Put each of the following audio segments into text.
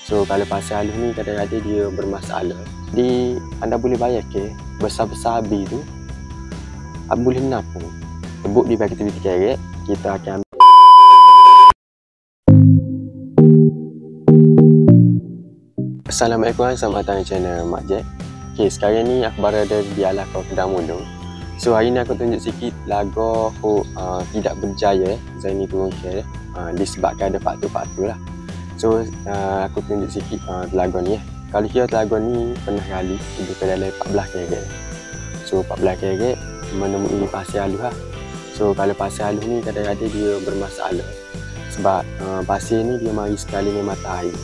So kalau pasir halus ni kadang-kadang dia bermasalah. Jadi anda boleh bayar ke besar-besar habis tu boleh napung. Tebuk di bagi aktiviti kerek, kita akan Assalamualaikum, selamat datang di channel Mak Jack. Okay, sekarang ni aku berada di Alakau Kedah Mulung. So hari ni aku tunjuk sikit lagu tidak berjaya Zaini turun ke disebabkan ada faktor-faktor lah. So aku tunjuk sikit lagu ni. Kalau kira lagu ni pernah kali lebih ke dalam 14 kerek. So 14 kerek menemui pasir halus lah. So kalau pasir halus ni kadang-kadang dia bermasalah sebab pasir ni dia mari sekali dengan mata air.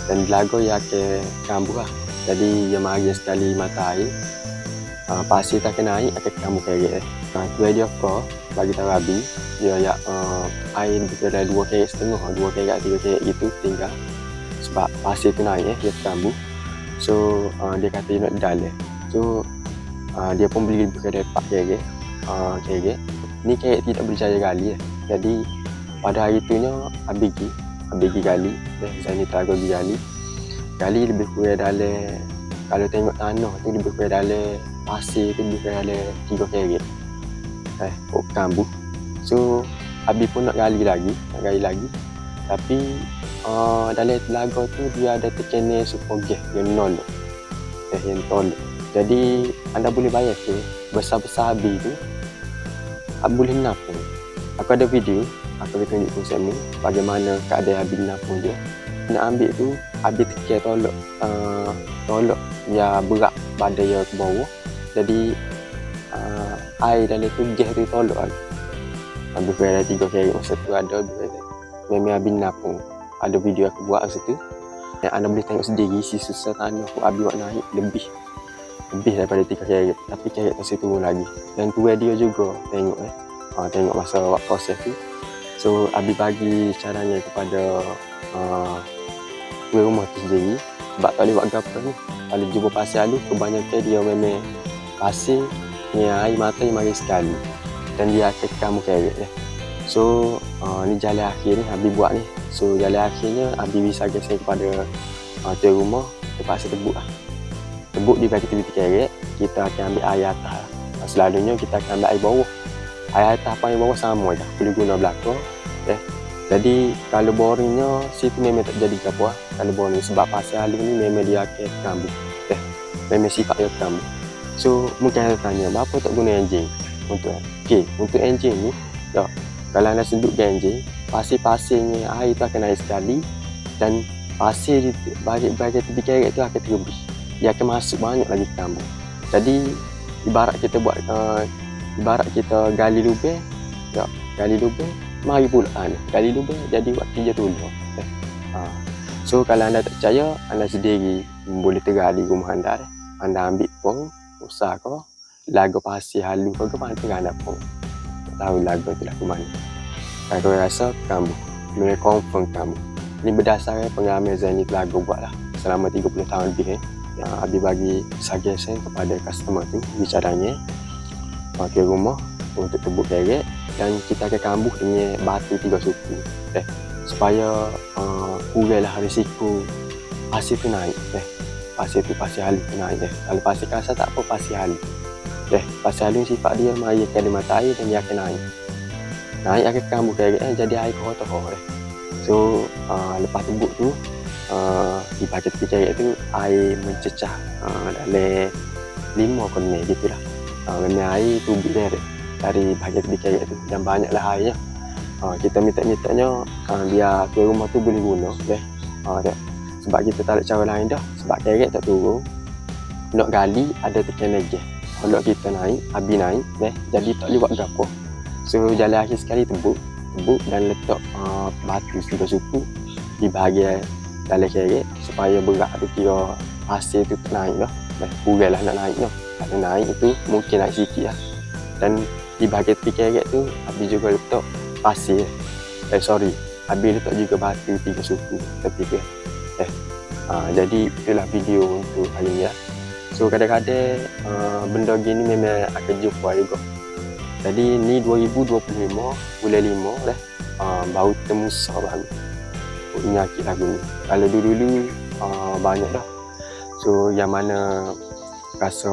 Dan lagu yang akan kambuh lah. Jadi dia mari sekali mata air, pasir tak kena air akan kambuh kerek. Tu dia kau bagi tahu Abi dia ya air lebih dari 2 kerek setengah, 2 kerek 3 kerek itu tinggal sebab pasir tu naik dia kambuh. So dia kata dia nak dalam. So dia pun beli lebih dari 4 kerek. Ni kerek tidak berjaya gali. Jadi pada hari tu nya Abi pergi gali, Zaini Telaga pergi gali lebih kurang dalam, kalau tengok tanah tu lebih kurang dalam pasir tu lebih kurang dalam 3 kerek kambuh. So Abi pun nak gali lagi, tapi dalam telaga tu dia ada tekanan super gas yang nol, yang tolak. Jadi anda boleh bayar ke besar-besar Abi tu boleh napung. Aku ada video, aku akan tunjuk konsep ni bagaimana keadaan Abi napung dia. Nak ambil tu Abi tekan tolak yang berat badan dia ke bawah. Jadi air dalam tu gas tu tolak lagi. Habis ada 3 kerek masa tu ada memang Abi napung. Ada video aku buat masa tu. Yang anda boleh tengok sendiri isi susah tanah Abi buat naik lebih daripada 3 kerek. Tapi kerek masih turun lagi. Dan tu dia juga tengok tengok masa buat proses tu. So Abi bagi caranya kepada tuan rumah tu sendiri sebab tak boleh buat gapo ni. Kalau jumpa pasir halus kebanyakan dia memang pasir dengan air mata yang mari sekali dan dia akan kambuh kerek . So ni jalan akhir ni Abi buat ni. So jalan akhirnya Abi bisa geser kepada tuan rumah terpaksa tebuk lah. Tebuk di bagi aktiviti kerek, kita akan ambil air atas. Selalunya kita akan ambil air bawah. Air atas apa air bawah sama je, boleh guna belakang. Jadi kalau boringnya situ memang tak jadi apa. Kalau boring sebab pasir halus ni memang dia akan kambuh. Memang sifat dia kambuh. So mungkin ada tanya, kenapa tak guna enjin untuk untuk enjin ni? Kalau anda senduk ke enjin, pasir-pasirnya air tu akan naik sekali dan pasir di bahagian tepi kerek tu akan terlebih. Dia akan masuk banyak lagi kambuh. Jadi ibarat kita gali lubang, mari pula gali lubang jadi buat kerja tolong. So kalau anda tak percaya, anda sendiri boleh tergali rumah anda. Anda ambil pun usaha kau lagu pasir halus kau mana tengah anda pun tahu lagu tu lah ke mana. Kalau rasa kambuh, memang confirm kambuh. Ini berdasarkan pengalaman Zaini Telaga buat lah selama 30 tahun lebih. Abi bagi suggestion kepada customer tu bicaranya ke rumah untuk tebuk kerek dan kita akan kambuh dengan batu 3 suku supaya kuranglah risiko pasir tu naik. Pasir halus tu naik. Kalau pasir kasar tak apa, pasir halus. Pasir halus sifat dia mari ke mata air dan dia akan naik akan kambuh kerek jadi air kotor. So lepas tebuk tu di bahagian tepi kerek tu air mencecah dalam 5 konek gitulah. Memang air tu dari bahagian tepi kerek tu dan banyaklah airnya. Kita minta-mintanya biar tuan rumah tu boleh guna. Sebab kita tak ada cara lain dah. Sebab kerek tak turun, nak gali ada tekanan gas. Kalau kita naik, Abi naik, jadi tak boleh buat gapo. So jalan akhir sekali tebuk dan letak batu 3 suku di bahagian dalam kerek supaya berat tu kira pasir tu naik dah. Kuranglah nak naik dah. Kalau naik tu mungkin naik sikit lah. Dan di bahagian tepi kerek tu Abi juga letak pasir. Abi letak juga batu 3 suku tepi tu. Jadi itulah video untuk hari ni lah. So kadang-kadang benda gini memang akan jumpa juga. Jadi ni 2025 bulan 5 baru temu sah baru. Penyakit lagu ni. Kalau dulu banyak dah. So yang mana rasa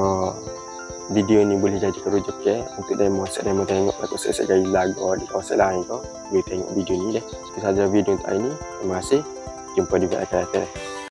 video ni boleh jadi rujukan untuk demo tengok atau set gaya lagu di kawasan lain kau, boleh tengok video ni deh. Itu sahaja video untuk hari ni. Terima kasih. Jumpa di video akan datang.